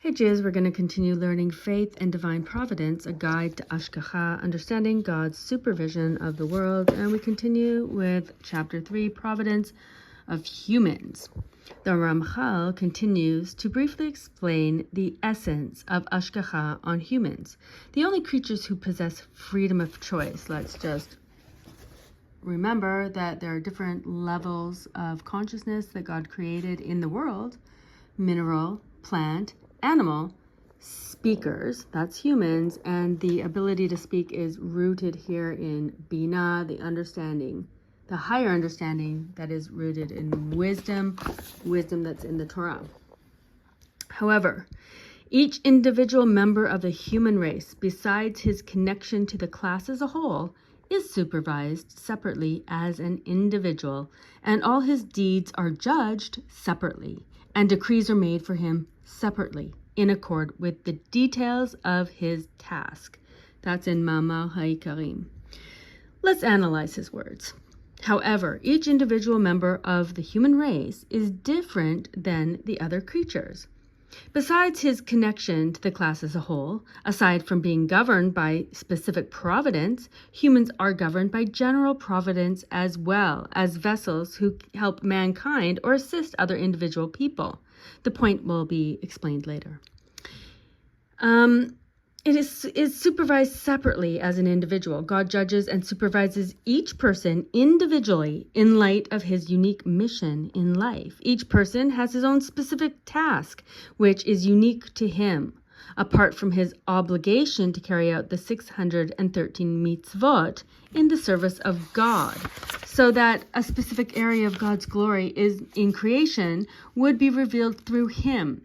Hey Jews, we're going to continue learning Faith and Divine Providence, a guide to Hashgachah, understanding God's supervision of the world. And we continue with Chapter 3, Providence of Humans. The Ramchal continues to briefly explain the essence of Hashgachah on humans, the only creatures who possess freedom of choice. Let's just remember that there are different levels of consciousness that God created in the world: mineral, plant, animal, speakers, that's humans, and the ability to speak is rooted here in Bina, the understanding, the higher understanding that is rooted in wisdom that's in the Torah. However, each individual member of the human race, besides his connection to the class as a whole, is supervised separately as an individual, and all his deeds are judged separately, and decrees are made for him separately in accord with the details of his task. That's in Mamar Ha'ikarim. Let's analyze his words. However, each individual member of the human race is different than the other creatures. Besides his connection to the class as a whole, aside from being governed by specific providence, humans are governed by general providence as well as vessels who help mankind or assist other individual people. The point will be explained later. It is supervised separately as an individual. God judges and supervises each person individually in light of his unique mission in life. Each person has his own specific task, which is unique to him, apart from his obligation to carry out the 613 mitzvot in the service of God, so that a specific area of God's glory is in creation would be revealed through him.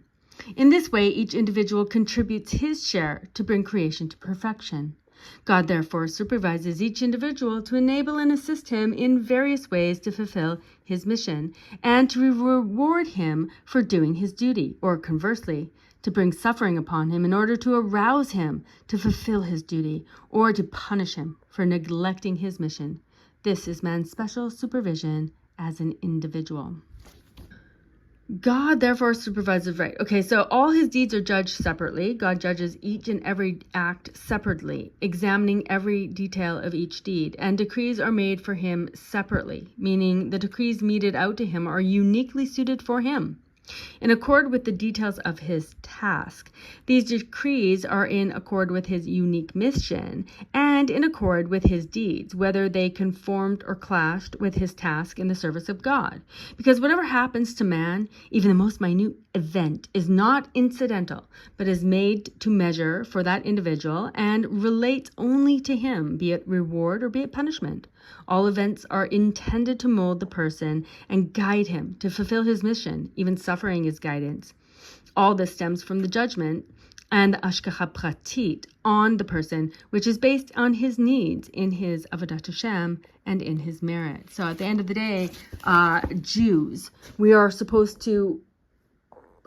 In this way, each individual contributes his share to bring creation to perfection. God therefore supervises each individual to enable and assist him in various ways to fulfill his mission, and to reward him for doing his duty, or conversely, to bring suffering upon him in order to arouse him to fulfill his duty, or to punish him for neglecting his mission. This is man's special supervision as an individual. God therefore supervises, right? Okay, so all his deeds are judged separately. God judges each and every act separately, examining every detail of each deed, and decrees are made for him separately, meaning the decrees meted out to him are uniquely suited for him, in accord with the details of his task. These decrees are in accord with his unique mission and in accord with his deeds, whether they conformed or clashed with his task in the service of God. Because whatever happens to man, even the most minute event, is not incidental, but is made to measure for that individual and relates only to him, be it reward or be it punishment. All events are intended to mold the person and guide him to fulfill his mission. Even suffering is guidance. All this stems from the judgment and the Hashgachah pratit on the person, which is based on his needs in his avodat Hashem and in his merit. So at the end of the day, Jews, we are supposed to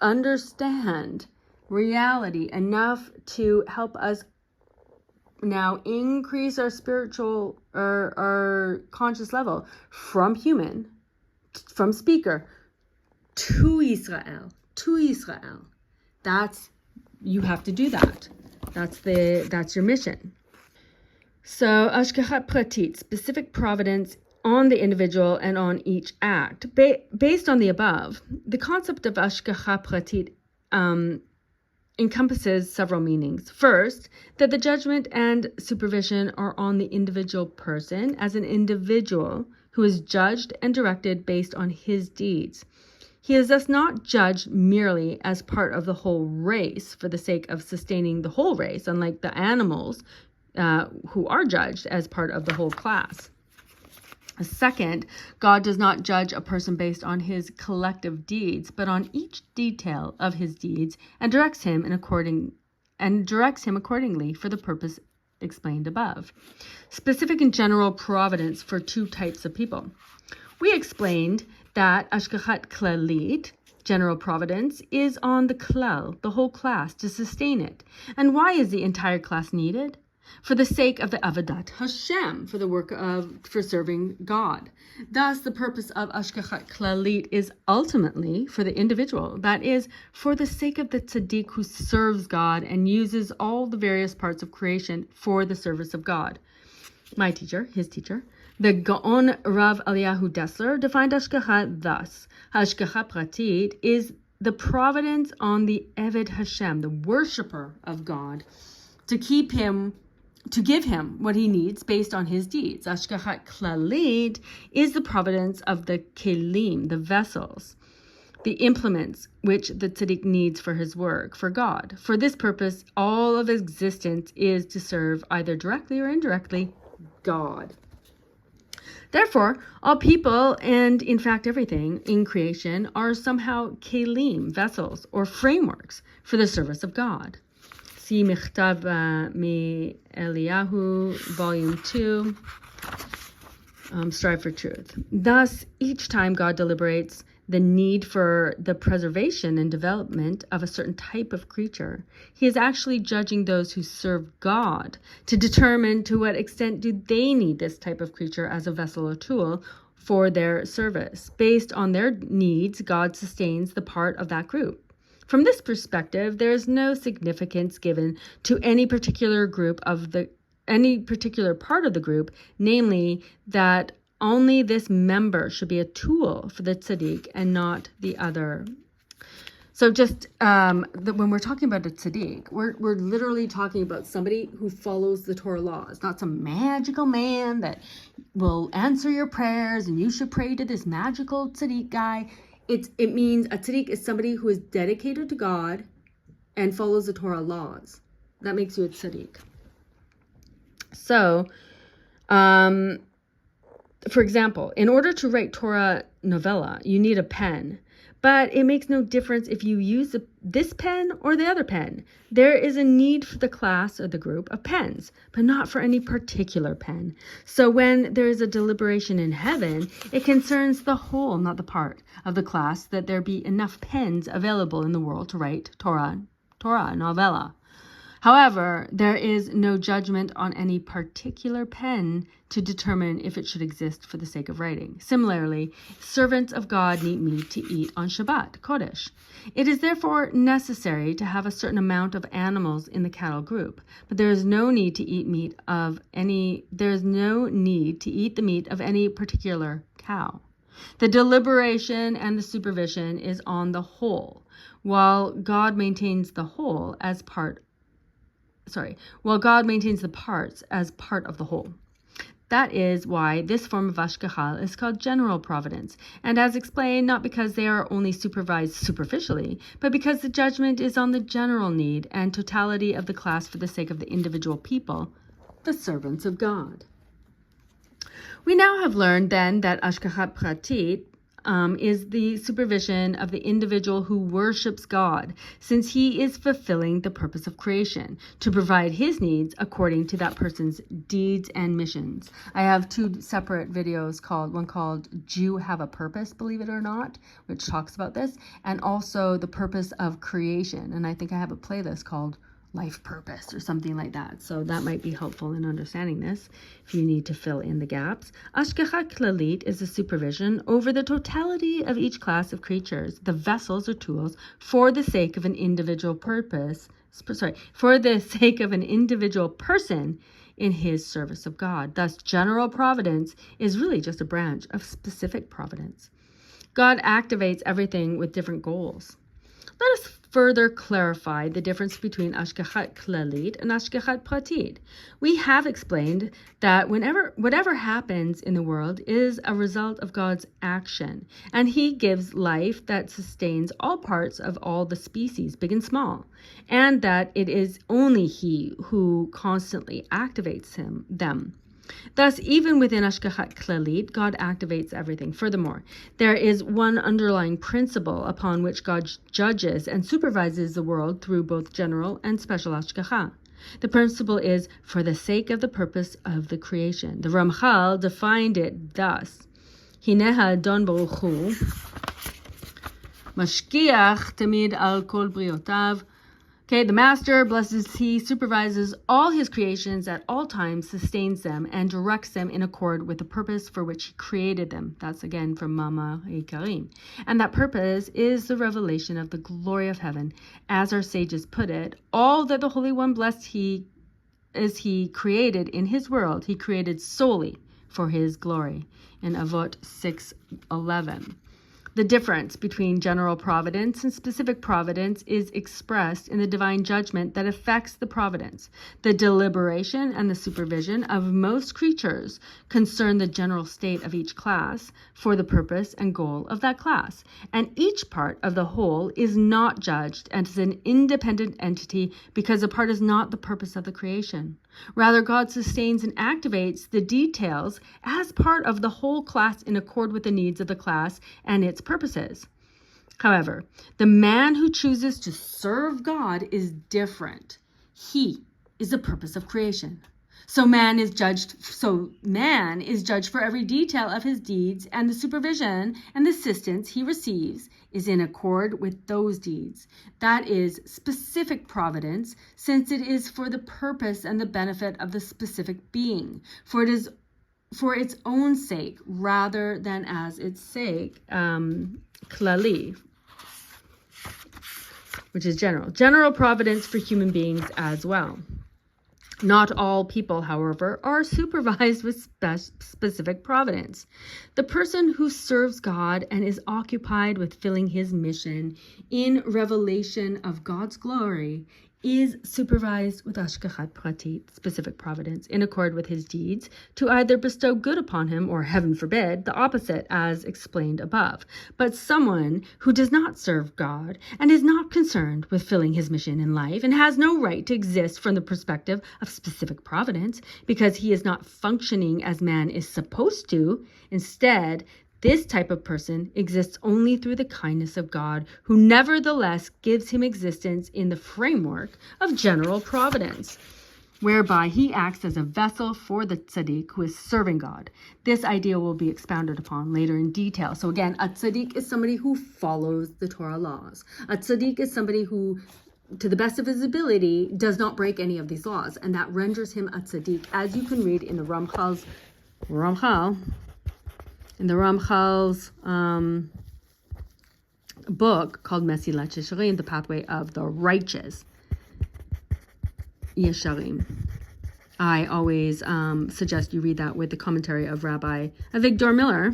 understand reality enough to help us now increase our spiritual or our conscious level from human, from speaker, to Israel. You have to do that. That's your mission. So Hashgachah pratit, specific providence on the individual and on each act. Based on the above, the concept of Hashgachah pratit encompasses several meanings. First, that the judgment and supervision are on the individual person as an individual who is judged and directed based on his deeds. He is thus not judged merely as part of the whole race for the sake of sustaining the whole race, unlike the animals who are judged as part of the whole class. Second, God does not judge a person based on his collective deeds, but on each detail of his deeds, and directs him accordingly for the purpose explained above. Specific and general providence for two types of people. We explained that Hashgachat klalit, general providence, is on the klal, the whole class, to sustain it. And why is the entire class needed? for the sake of the Avodat Hashem, for serving God. Thus, the purpose of Hashgachah Klalit is ultimately for the individual, that is, for the sake of the tzaddik who serves God and uses all the various parts of creation for the service of God. My teacher, his teacher, the Gaon Rav Eliyahu Dessler, defined Hashgachah thus: Hashgachah Pratit is the providence on the Eved Hashem, the worshiper of God, to give him what he needs based on his deeds. Hashgachah Klalit is the providence of the kelim, the vessels, the implements which the tzaddik needs for his work, for God. For this purpose, all of existence is to serve either directly or indirectly God. Therefore, all people, and in fact everything in creation, are somehow kelim, vessels, or frameworks for the service of God. See Michtav Mi Eliyahu, Volume 2, Strive for Truth. Thus, each time God deliberates the need for the preservation and development of a certain type of creature, he is actually judging those who serve God to determine to what extent do they need this type of creature as a vessel or tool for their service. Based on their needs, God sustains the part of that group. From this perspective, there is no significance given to any particular part of the group, namely that only this member should be a tool for the tzaddik and not the other. So just when we're talking about a tzaddik, we're literally talking about somebody who follows the Torah laws, not some magical man that will answer your prayers and you should pray to this magical tzaddik guy. It means a tzaddik is somebody who is dedicated to God and follows the Torah laws. That makes you a tzaddik. So, for example, in order to write Torah novella, you need a pen. But it makes no difference if you use this pen or the other pen. There is a need for the class or the group of pens, but not for any particular pen. So when there is a deliberation in heaven, it concerns the whole, not the part, of the class, that there be enough pens available in the world to write Torah novella. However, there is no judgment on any particular pen to determine if it should exist for the sake of writing. Similarly, servants of God need meat to eat on Shabbat, Kodesh. It is therefore necessary to have a certain amount of animals in the cattle group, but there is no need to eat the meat of any particular cow. The deliberation and the supervision is on the whole, while God maintains the parts as part of the whole. That is why this form of Hashgachah is called general providence, and as explained, not because they are only supervised superficially, but because the judgment is on the general need and totality of the class for the sake of the individual people, the servants of God. We now have learned then that Hashgachah Pratit is the supervision of the individual who worships God, since he is fulfilling the purpose of creation, to provide his needs according to that person's deeds and missions. I have two separate videos, one called Do You Have a Purpose, Believe It or Not, which talks about this, and also the purpose of creation. And I think I have a playlist called Life Purpose or something like that. So that might be helpful in understanding this if you need to fill in the gaps. Hashgachah Klalit is the supervision over the totality of each class of creatures, the vessels or tools, for the sake of an individual person in his service of God. Thus, general providence is really just a branch of specific providence. God activates everything with different goals. Let us further clarify the difference between Hashgachah Klalit and Hashgachah Pratit. We have explained that whatever happens in the world is a result of God's action, and he gives life that sustains all parts of all the species, big and small, and that it is only he who constantly activates them. Thus, even within Hashgachah Klalit, God activates everything. Furthermore, there is one underlying principle upon which God judges and supervises the world through both general and special Hashgachah. The principle is for the sake of the purpose of the creation. The Ramchal defined it thus: Hineh Ha'adon Baruch Hu mashkiach tamid al kol briotav Okay, the master, blessed is he, supervises all his creations at all times, sustains them, and directs them in accord with the purpose for which he created them. That's again from Mama Ikarim. And that purpose is the revelation of the glory of heaven. As our sages put it, all that the Holy One blessed he created in his world, he created solely for his glory. In Avot 6:11. The difference between general providence and specific providence is expressed in the divine judgment that affects the providence. The deliberation and the supervision of most creatures concern the general state of each class for the purpose and goal of that class. And each part of the whole is not judged as an independent entity because a part is not the purpose of the creation. Rather, God sustains and activates the details as part of the whole class in accord with the needs of the class and its purposes. However, the man who chooses to serve God is different. He is the purpose of creation. So man is judged for every detail of his deeds, and the supervision and the assistance he receives is in accord with those deeds. That is specific providence, since it is for the purpose and the benefit of the specific being, for it is for its own sake rather than as its sake, klali, which is general providence for human beings as well. Not all people, however, are supervised with specific providence. The person who serves God and is occupied with filling his mission in revelation of God's glory is supervised with Hashgachah pratit, specific providence, in accord with his deeds, to either bestow good upon him or, heaven forbid, the opposite, as explained above. But someone who does not serve God and is not concerned with filling his mission in life and has no right to exist from the perspective of specific providence because he is not functioning as man is supposed to. Instead, this type of person exists only through the kindness of God, who nevertheless gives him existence in the framework of general providence, whereby he acts as a vessel for the tzaddik who is serving God. This idea will be expounded upon later in detail. So again, a tzaddik is somebody who follows the Torah laws. A tzaddik is somebody who, to the best of his ability, does not break any of these laws, and that renders him a tzaddik, as you can read in the Ramchal's book called Mesilat Yesharim, The Pathway of the Righteous Yesharim. I always suggest you read that with the commentary of Rabbi Avigdor Miller,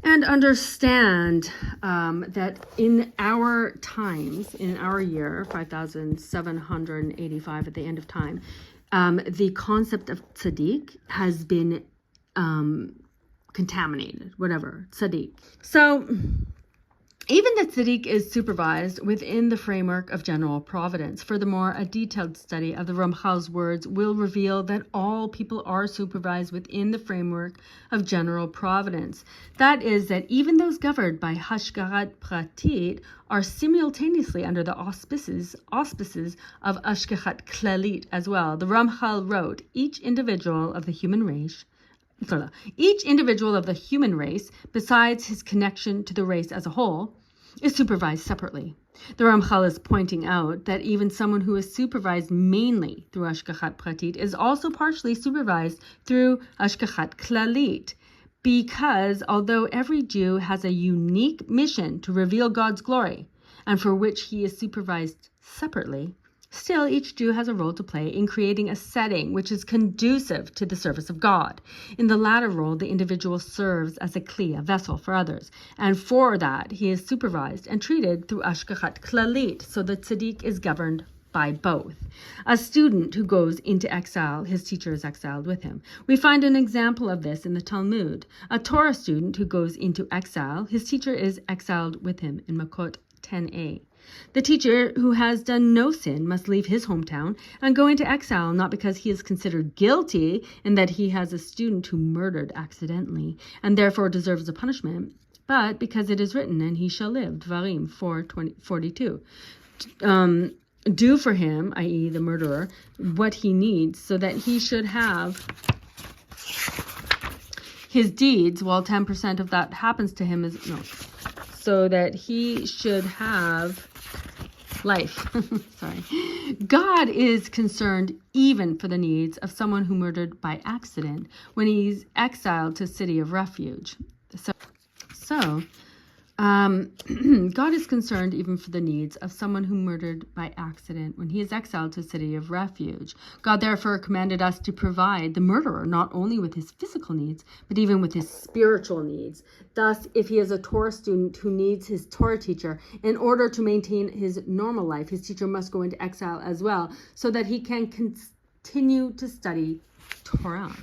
and understand that in our times, in our year, 5,785 at the end of time, the concept of tzaddik has been contaminated, whatever, tzaddik. So even the tzaddik is supervised within the framework of general providence. Furthermore, a detailed study of the Ramchal's words will reveal that all people are supervised within the framework of general providence. That is, that even those governed by Hashgachah pratit are simultaneously under the auspices of Hashgachah klalit as well. The Ramchal wrote, each individual of the human race, besides his connection to the race as a whole, is supervised separately. The Ramchal is pointing out that even someone who is supervised mainly through Hashgachah pratit is also partially supervised through Hashgachah klalit, because although every Jew has a unique mission to reveal God's glory, and for which he is supervised separately, still, each Jew has a role to play in creating a setting which is conducive to the service of God. In the latter role, the individual serves as a kli, a vessel for others, and for that he is supervised and treated through Hashgachah klalit, so the tzaddik is governed by both. A student who goes into exile, his teacher is exiled with him. We find an example of this in the Talmud. A Torah student who goes into exile, his teacher is exiled with him in Makot 10a. The teacher who has done no sin must leave his hometown and go into exile, not because he is considered guilty in that he has a student who murdered accidentally and therefore deserves a punishment, but because it is written, and he shall live, Dvarim 4:42. Do for him, i.e. the murderer, what he needs so that he should have his deeds, while 10% of that happens to him is, so that he should have life. Sorry. God is concerned even for the needs of someone who murdered by accident when he's exiled to a city of refuge. So God is concerned even for the needs of someone who murdered by accident when he is exiled to a city of refuge. God therefore commanded us to provide the murderer not only with his physical needs, but even with his spiritual needs. Thus, if he is a Torah student who needs his Torah teacher in order to maintain his normal life, his teacher must go into exile as well, so that he can continue to study Torah.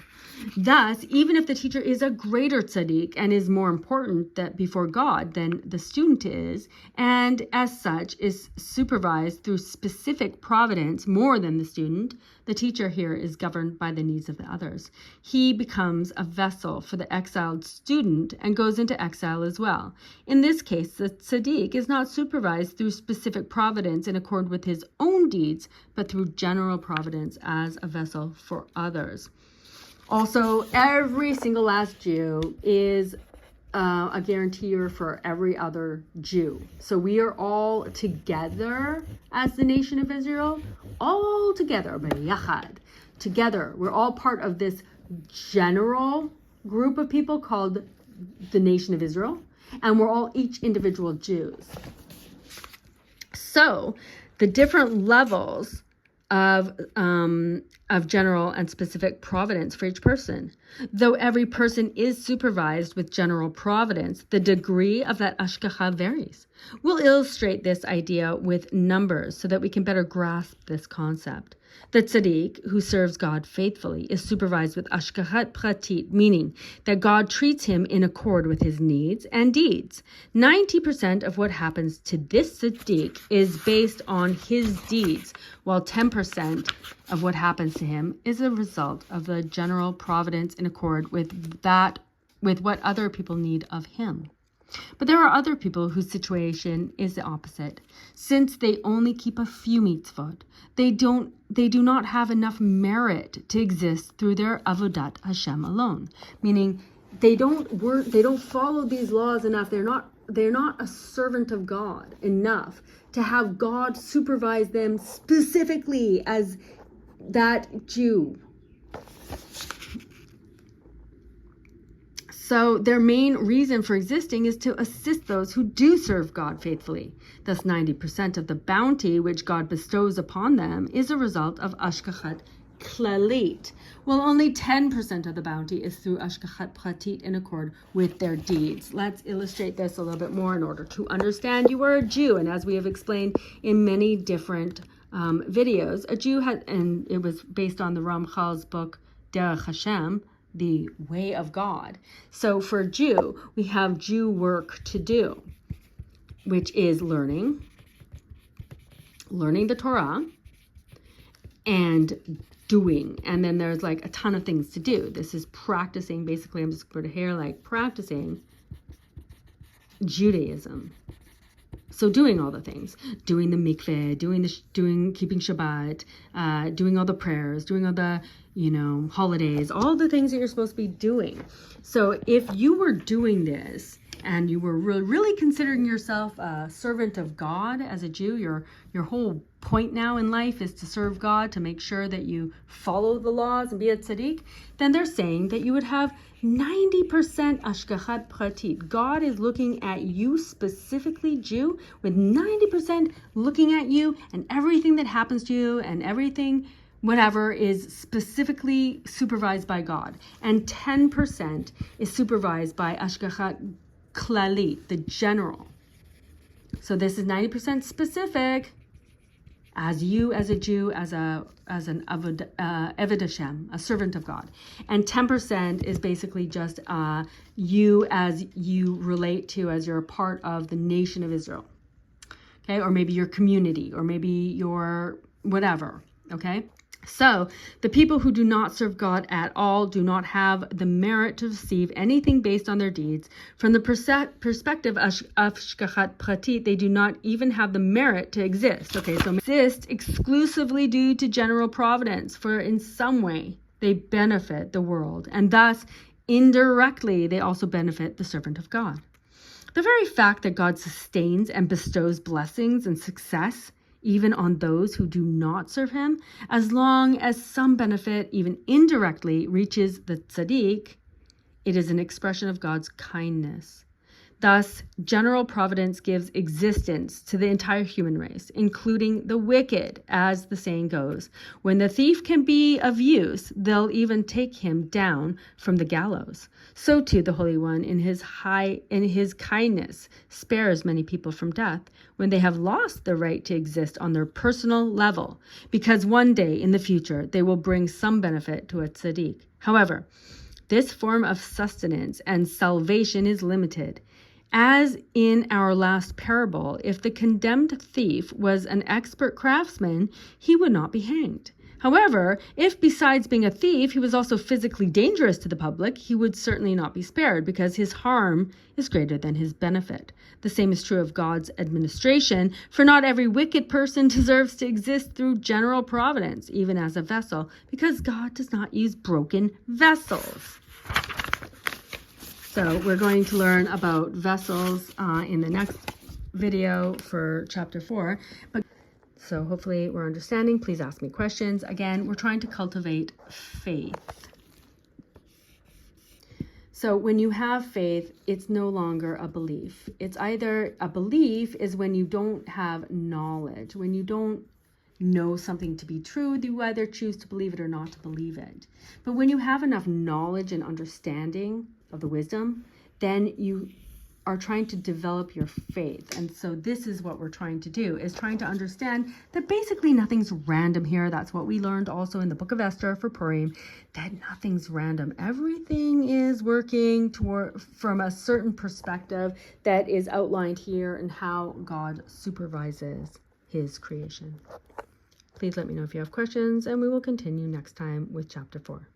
Thus, even if the teacher is a greater tzaddik and is more important before God than the student is, and as such is supervised through specific providence more than the student, the teacher here is governed by the needs of the others. He becomes a vessel for the exiled student and goes into exile as well. In this case, the tzaddik is not supervised through specific providence in accord with his own deeds, but through general providence as a vessel for others. Also, every single last Jew is a guarantor for every other Jew. So we are all together as the nation of Israel, all together, b'yachad. Together, we're all part of this general group of people called the nation of Israel, and we're all each individual Jews. So the different levels of general and specific providence for each person. Though every person is supervised with general providence, the degree of that Hashgachah varies. We'll illustrate this idea with numbers so that we can better grasp this concept. The tzaddik, who serves God faithfully, is supervised with Hashgachah pratit, meaning that God treats him in accord with his needs and deeds. 90% of what happens to this tzaddik is based on his deeds, while 10% of what happens to him is a result of the general providence in accord with what other people need of him. But there are other people whose situation is the opposite. Since they only keep a few mitzvot, they do not have enough merit to exist through their avodat Hashem alone. Meaning they don't follow these laws enough. They're not a servant of God enough to have God supervise them specifically as that Jew. So their main reason for existing is to assist those who do serve God faithfully. Thus 90% of the bounty which God bestows upon them is a result of Hashgachah klalit, while only 10% of the bounty is through Hashgachah pratit in accord with their deeds. Let's illustrate this a little bit more in order to understand you are a Jew. And as we have explained in many different videos, a Jew had, and it was based on the Ramchal's book, Derech Hashem, the way of God. So for a Jew, we have Jew work to do, which is learning the Torah and doing. And then there's like a ton of things to do. This is practicing, basically I'm just going to put it here, like practicing Judaism. So doing all the things, doing the mikveh, keeping Shabbat, doing all the prayers, doing all the, holidays, all the things that you're supposed to be doing. So if you were doing this and you were really considering yourself a servant of God as a Jew, your whole point now in life is to serve God, to make sure that you follow the laws and be a tzaddik, then they're saying that you would have 90% Hashgachah pratit. God is looking at you specifically, Jew, with 90% looking at you, and everything that happens to you and everything, whatever, is specifically supervised by God. And 10% is supervised by Hashgachah klalit, the general. So this is 90% specific, as you as a Jew, as an Eved Hashem, a servant of God. And 10% is basically just you as you relate to, as you're a part of the nation of Israel. Okay, or maybe your community, or maybe your whatever, okay? So the people who do not serve God at all do not have the merit to receive anything based on their deeds. From the perspective of Hashgachah pratit, they do not even have the merit to exist. Okay, so exist exclusively due to general providence, for in some way they benefit the world, and thus indirectly they also benefit the servant of God. The very fact that God sustains and bestows blessings and success even on those who do not serve him, as long as some benefit, even indirectly, reaches the tzaddik, it is an expression of God's kindness. Thus, general providence gives existence to the entire human race, including the wicked, as the saying goes. When the thief can be of use, they'll even take him down from the gallows. So too the Holy One, in his kindness, spares many people from death when they have lost the right to exist on their personal level, because one day in the future they will bring some benefit to a tzaddik. However, this form of sustenance and salvation is limited. As in our last parable, if the condemned thief was an expert craftsman, he would not be hanged. However, if besides being a thief, he was also physically dangerous to the public, he would certainly not be spared because his harm is greater than his benefit. The same is true of God's administration, for not every wicked person deserves to exist through general providence, even as a vessel, because God does not use broken vessels. So we're going to learn about vessels in the next video for chapter 4. So hopefully we're understanding. Please ask me questions. Again, we're trying to cultivate faith. So when you have faith, it's no longer a belief. It's either a belief is when you don't have knowledge, when you don't know something to be true, you either choose to believe it or not to believe it. But when you have enough knowledge and understanding of the wisdom, then you are trying to develop your faith. And so this is what we're trying to do, is trying to understand that basically nothing's random here. That's what we learned also in the book of Esther for Purim, that nothing's random. Everything is working from a certain perspective that is outlined here and how God supervises his creation. Please let me know if you have questions, and we will continue next time with chapter 4.